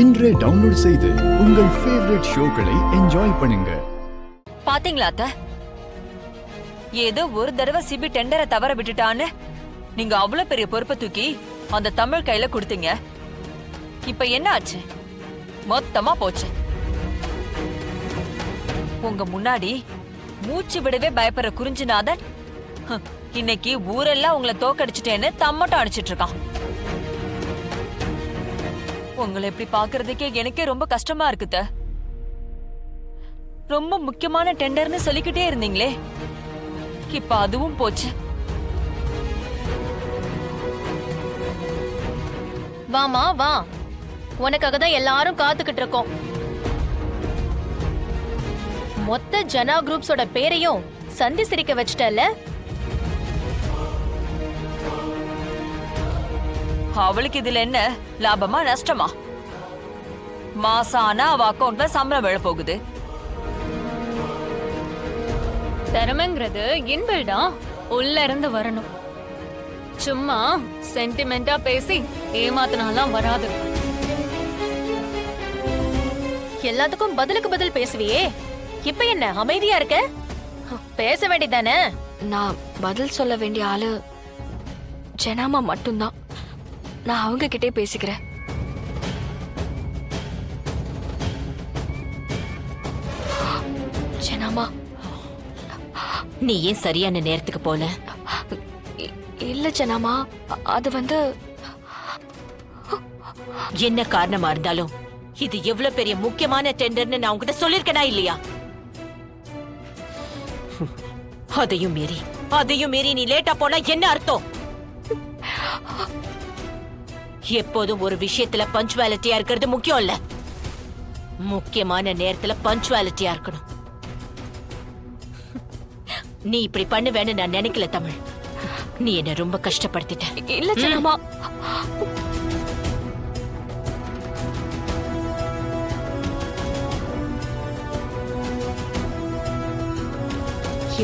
இன்றே டவுன்லோட் செய்து உங்கள் ஃபேவரட் ஷோக்களை என்ஜாய் பண்ணுங்க. பாத்தீங்களா அத்த? ஏதோ ஒரு தடவை சிபி டெண்டரை தவற விட்டுட்டான்னு நீங்க அவ்வளவு பெரிய பொறுப்பை தூக்கி அந்த தமிழ் கையில கொடுத்தீங்க. இப்ப என்ன ஆச்சு? மொத்தமா போச்சு. உங்க முன்னாடி மூச்சு விடவே பயப்படுற குறிஞ்சிநாதன் இன்னைக்கு ஊரெல்லாம் உங்களை தோக்கடிச்சிட்டேன்னு தம்மட்டம் அடிச்சிட்டு இருக்கான். உங்களை எப்படி பாக்குறதுக்கே எனக்கே ரொம்ப கஷ்டமா இருக்குத. ரொம்ப முக்கியமான டெண்டர்னு சொல்லிக்கிட்டே இருந்தீங்களே, இப்ப அதுவும் போச்சு. வாமா வா, உனக்காக தான் எல்லாரும் காத்துக்கிட்டு இருக்கோம். மொத்த ஜனா குரூப்ஸோட பேரையும் சந்தி சிரிக்க வச்சிட்டல. அவளுக்கு இதுல என்ன லாபமா நஷ்டமா? மாசம் ஆனா அவ அக்கௌண்ட்ல சம்பளம் விழ போகுது. திறமைங்கிறது இன்பில்டா உள்ள இருந்து வரணும். சும்மா சென்டிமெண்டா பேசி ஏமாத்தினாலாம் வராது. எல்லாத்துக்கும் பதிலுக்கு பதில் பேசுவியே, இப்ப என்ன அமைதியா இருக்க? பேச வேண்டியதானே? நான் பதில் சொல்ல வேண்டிய ஆளு ஜனாமா மட்டும்தான். நான் அவங்க கிட்டே பேசிக்கிறேன். ஜனாமா, நீ ஏன் சரியான நேரத்துக்கு போல? இல்ல ஜனாமா, அது வந்து என்ன காரணமா இருந்தாலும் இது எவ்வளவு பெரிய முக்கியமான டெண்டர்னு நான் உங்ககிட்ட சொல்லிருக்கேனா இல்லையா? அதையும் மீறி நீ லேட்டா போனா என்ன அர்த்தம்? எப்போதும் ஒரு விஷயத்துல பஞ்சுவாலிட்டியா இருக்கிறது முக்கியம் இல்ல, முக்கியமான நேரத்துல பஞ்சுவாலிட்டியா இருக்கணும். நீ இப்படி பண்ணுவேன்னு நான் நினைக்கல தமிழ். நீ என்ன ரொம்ப கஷ்டப்படுத்திட்ட. இல்ல ஜனாமா.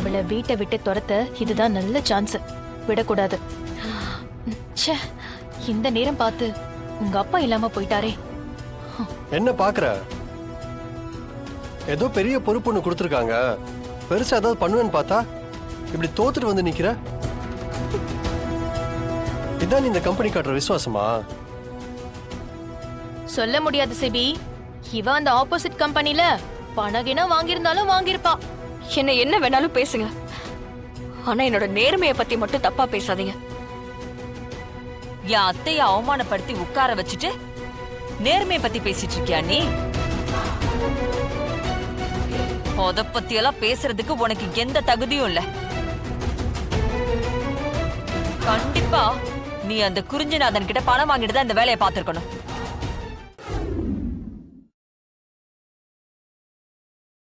இவளை வீட்டை விட்டு துரத்த இதுதான் நல்ல சான்ஸ். விடக்கூடாது. ச்சே, இந்த நேரம் பார்த்து உங்க அப்பா இல்லாம போயிட்டாரே. என்ன பாக்குற? ஏதோ பெரிய பொறுப்பு ஒண்ணு கொடுத்துருக்காங்க, பெருசா ஏதாவது பண்ணுவேன்னு பார்த்தா இப்படி தோத்துட்டு வந்து நிக்கிற. இதான் இந்த கம்பெனி காட்டுற விசுவாசமா? சொல்ல முடியாது சிபி. இவ அந்த ஆப்போசிட் கம்பெனில பணகினா வாங்கியிருந்தாலும் வாங்கியிருப்பா. என்ன வேணாலும் பேசுங்க, ஆனா என்னோட நேர்மையை பத்தி மட்டும் தப்பா பேசாதீங்க. என் அத்தைய அவமானப்படுத்தி உட்கார வச்சுட்டு நேர்மையை பத்தி பேசிட்டு இருக்கியா நீ? அத பத்தி எல்லாம் பேசுறதுக்கு உனக்கு எந்த தகுதியும் இல்ல. கண்டிப்பா நீ அந்த குறிஞ்சிநாதன் கிட்ட பணம் வாங்கிட்டு தான் இந்த வேலையை பார்த்திருக்கணும்.